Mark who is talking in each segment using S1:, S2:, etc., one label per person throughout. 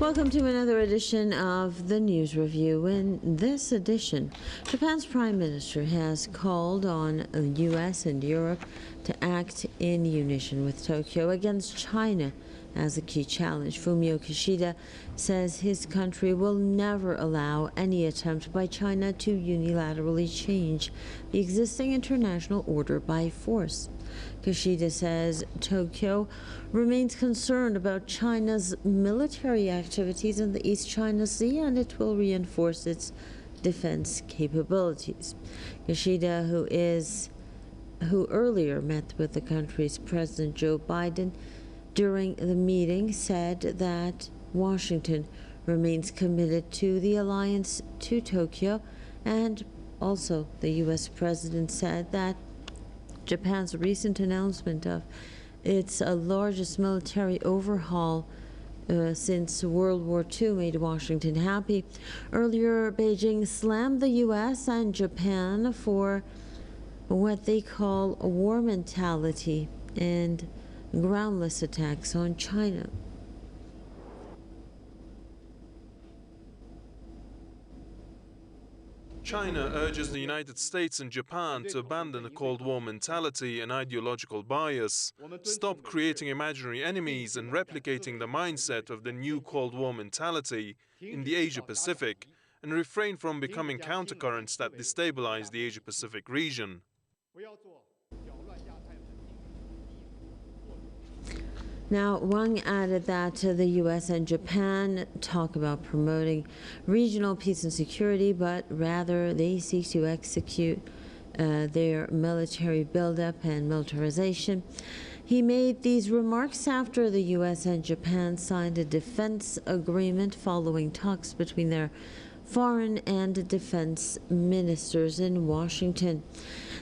S1: Welcome to another edition of the News Review. In this edition, Japan's Prime Minister has called on the U.S. and Europe to act in unison with Tokyo against China as a key challenge. Fumio Kishida says his country will never allow any attempt by China to unilaterally change the existing international order by force. Kishida says Tokyo remains concerned about China's military activities in the East China Sea, and it will reinforce its defense capabilities. Kishida, who earlier met with the country's President Joe Biden during the meeting, said that Washington remains committed to the alliance to Tokyo, and also the U.S. President said that Japan's recent announcement of its largest military overhaul since World War II made Washington happy. Earlier, Beijing slammed the U.S. and Japan for what they call a war mentality and groundless attacks on China.
S2: China urges the United States and Japan to abandon a Cold War mentality and ideological bias, stop creating imaginary enemies and replicating the mindset of the new Cold War mentality in the Asia-Pacific, and refrain from becoming countercurrents that destabilize the Asia-Pacific region.
S1: Now, Wang added that the U.S. and Japan talk about promoting regional peace and security, but rather they seek to execute their military buildup and militarization. He made these remarks after the U.S. and Japan signed a defense agreement following talks between their foreign and defense ministers in Washington.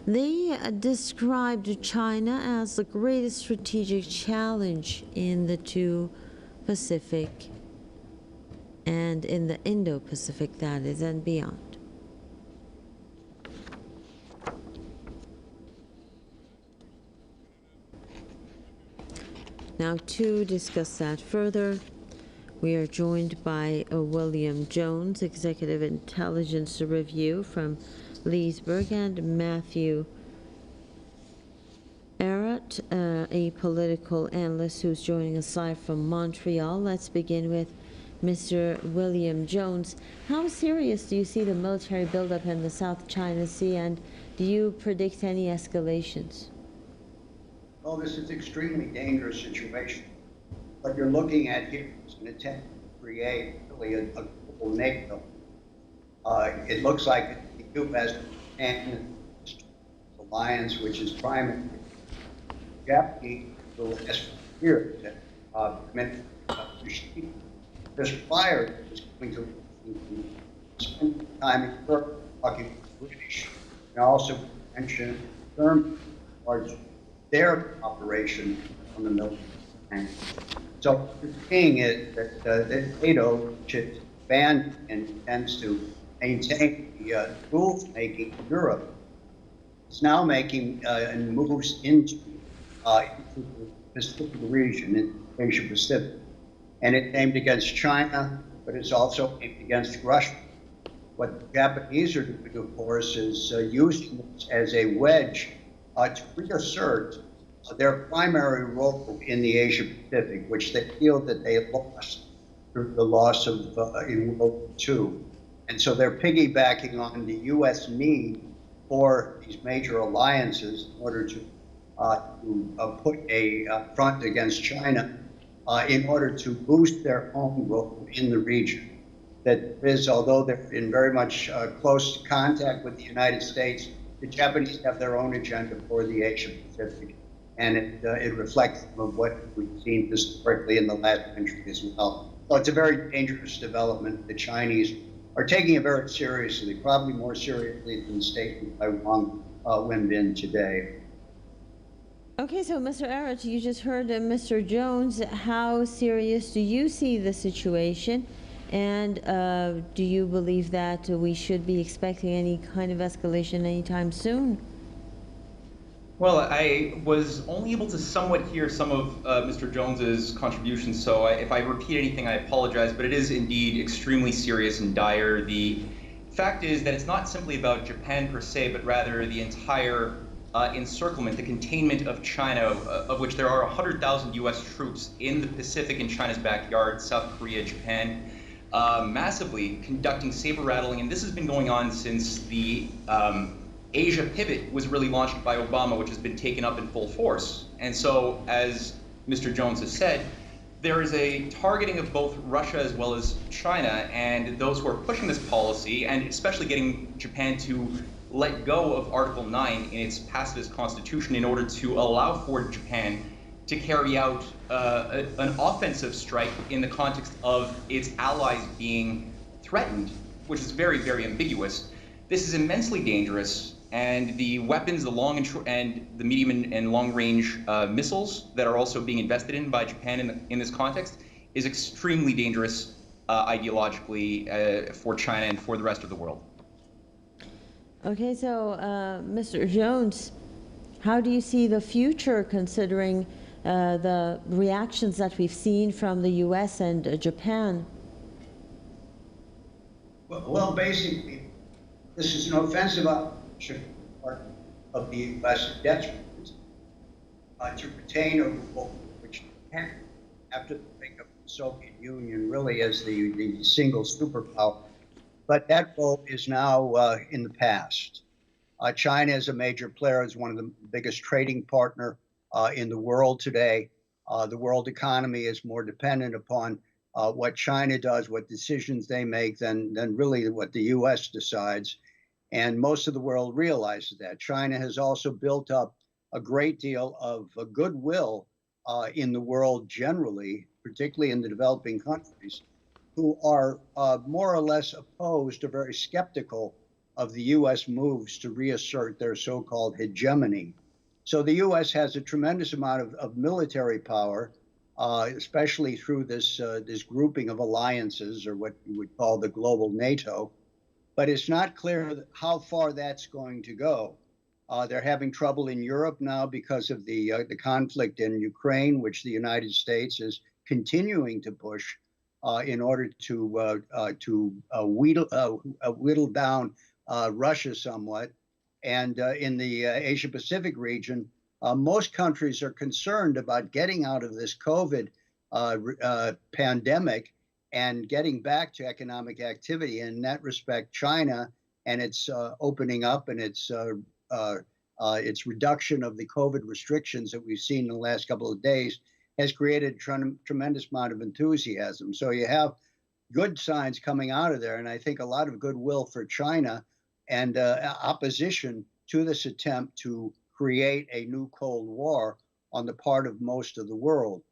S1: They described China as the greatest strategic challenge in the two Pacific and in the Indo-Pacific, that is, and beyond. Now, to discuss that further, we are joined by William Jones, Executive Intelligence Review from Leesburg, and Matthew Ehret, a political analyst who's joining us live from Montreal. Let's begin with Mr. William Jones. How serious do you see the military buildup in the South China Sea, and do you predict any escalations?
S3: Well, this is an extremely dangerous situation. What you're looking at here is an attempt to create really a global NATO. It looks like the U.S. and alliance, which is primary. Japanese for the last years, just prior is going to spend time in Europe talking to the British, and also mention terms towards their operation on the military angle. So the thing is that NATO should ban and intends to maintain the rules making in Europe. It's now making moves into the Pacific region, in Asia Pacific, and it's aimed against China, but it's also aimed against Russia. What the Japanese are doing, of course, is using this as a wedge to reassert their primary role in the Asia Pacific, which they feel that they have lost through the loss of in World War II. And so they're piggybacking on the U.S. need for these major alliances in order to put a front against China in order to boost their own role in the region. That is, although they're in very much close contact with the United States, the Japanese have their own agenda for the Asia Pacific, and it reflects some of what we've seen historically in the last century as well. So it's a very dangerous development. The Chinese are taking it very seriously, probably more seriously than the statement by Wang Wenbin today.
S1: Okay, so Mr. Ehret, you just heard Mr. Jones. How serious do you see the situation? And do you believe that we should be expecting any kind of escalation anytime soon?
S4: Well, I was only able to somewhat hear some of Mr. Jones's contributions, so if I repeat anything, I apologize, but it is indeed extremely serious and dire. The fact is that it's not simply about Japan per se, but rather the entire encirclement, the containment of China, of which there are 100,000 US troops in the Pacific in China's backyard, South Korea, Japan, massively conducting saber rattling, and this has been going on since the Asia pivot was really launched by Obama, which has been taken up in full force. And so, as Mr. Jones has said, there is a targeting of both Russia as well as China, and those who are pushing this policy, and especially getting Japan to let go of Article 9 in its pacifist constitution in order to allow for Japan to carry out an offensive strike in the context of its allies being threatened, which is very, very ambiguous. This is immensely dangerous, and the weapons, the long and the medium and long range missiles that are also being invested in by Japan in this context is extremely dangerous ideologically for China and for the rest of the world.
S1: Okay, so Mr. Jones, how do you see the future considering the reactions that we've seen from the U.S. and Japan?
S3: Well, basically, this is an offensive operation of the U.S. detriment to retain a role which Japan, after the breakup of the Soviet Union, really as the single superpower. But that role is now in the past. China is a major player, is one of the biggest trading partner in the world today. The world economy is more dependent upon what China does, what decisions they make, than really what the U.S. decides. And most of the world realizes that. China has also built up a great deal of goodwill in the world generally, particularly in the developing countries, who are more or less opposed or very skeptical of the U.S. moves to reassert their so-called hegemony. So the U.S. has a tremendous amount of military power, especially through this grouping of alliances, or what you would call the global NATO. But it's not clear how far that's going to go. They're having trouble in Europe now because of the conflict in Ukraine, which the United States is continuing to push in order to whittle down Russia somewhat. And in the Asia Pacific region, most countries are concerned about getting out of this COVID pandemic and getting back to economic activity. In that respect, China and its opening up and its reduction of the COVID restrictions that we've seen in the last couple of days has created a tremendous amount of enthusiasm. So you have good signs coming out of there, and I think a lot of goodwill for China and opposition to this attempt to create a new Cold War on the part of most of the world.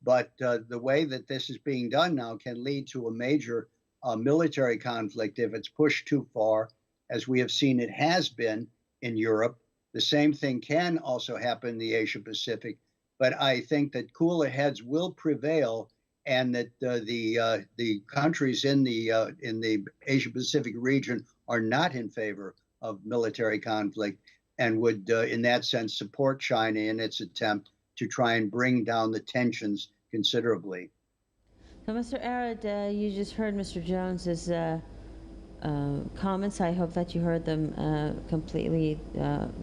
S3: But the way that this is being done now can lead to a major military conflict if it's pushed too far, as we have seen it has been in Europe. The same thing can also happen in the Asia Pacific, but I think that cooler heads will prevail, and that the countries in the Asia Pacific region are not in favor of military conflict, and would, in that sense, support China in its attempt to try and bring down the tensions considerably.
S1: So, Mr. Ehret, you just heard Mr. Jones's comments. I hope that you heard them completely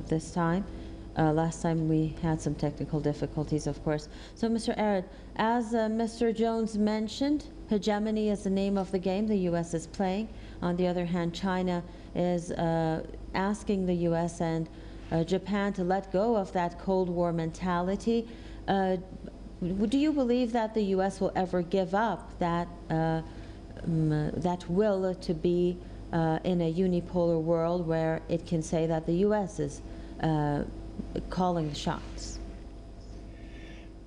S1: this time. Last time we had some technical difficulties, of course. So, Mr. Ehret, as Mr. Jones mentioned, hegemony is the name of the game the U.S. is playing. On the other hand, China is asking the U.S. and Japan to let go of that Cold War mentality. Do you believe that the U.S. will ever give up that that will to be in a unipolar world where it can say that the U.S. is calling the shots?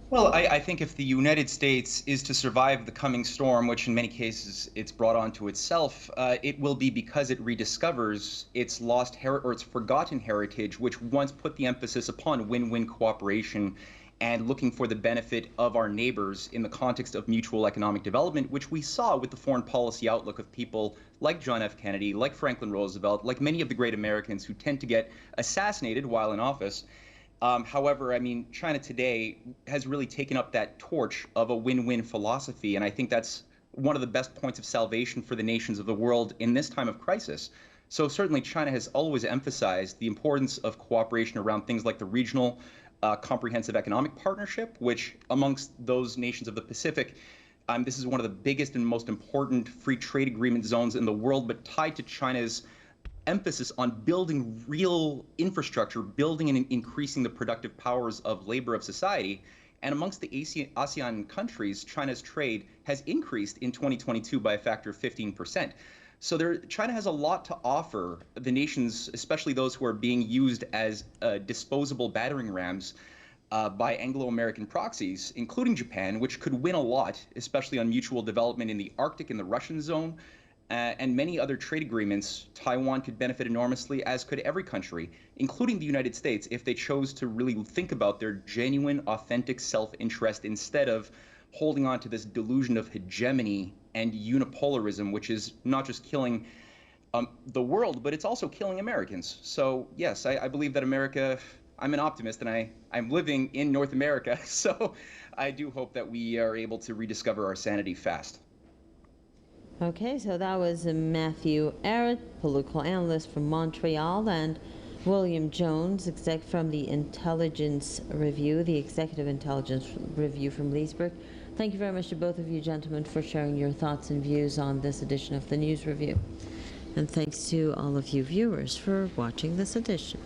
S4: Well, I think if the United States is to survive the coming storm, which in many cases it's brought onto itself, it will be because it rediscovers its lost or its forgotten heritage, which once put the emphasis upon win-win cooperation and looking for the benefit of our neighbors in the context of mutual economic development, which we saw with the foreign policy outlook of people like John F. Kennedy, like Franklin Roosevelt, like many of the great Americans who tend to get assassinated while in office. However, I mean, China today has really taken up that torch of a win-win philosophy, and I think that's one of the best points of salvation for the nations of the world in this time of crisis. So certainly China has always emphasized the importance of cooperation around things like the regional comprehensive economic partnership, which amongst those nations of the Pacific, this is one of the biggest and most important free trade agreement zones in the world, but tied to China's emphasis on building real infrastructure, building and increasing the productive powers of labor of society. And amongst the ASEAN countries, China's trade has increased in 2022 by a factor of 15%. So China has a lot to offer the nations, especially those who are being used as disposable battering rams by Anglo-American proxies, including Japan, which could win a lot, especially on mutual development in the Arctic and the Russian zone, and many other trade agreements. Taiwan could benefit enormously, as could every country, including the United States, if they chose to really think about their genuine, authentic self-interest instead of holding on to this delusion of hegemony and unipolarism, which is not just killing the world, but it's also killing Americans. So yes, I believe that America, I'm an optimist, and I'm living in North America, so I do hope that we are able to rediscover our sanity fast.
S1: Okay, so that was Matthew Ehret, political analyst from Montreal, and William Jones, exec from the Intelligence Review, the Executive Intelligence Review from Leesburg. Thank you very much to both of you gentlemen for sharing your thoughts and views on this edition of the News Review. And thanks to all of you viewers for watching this edition.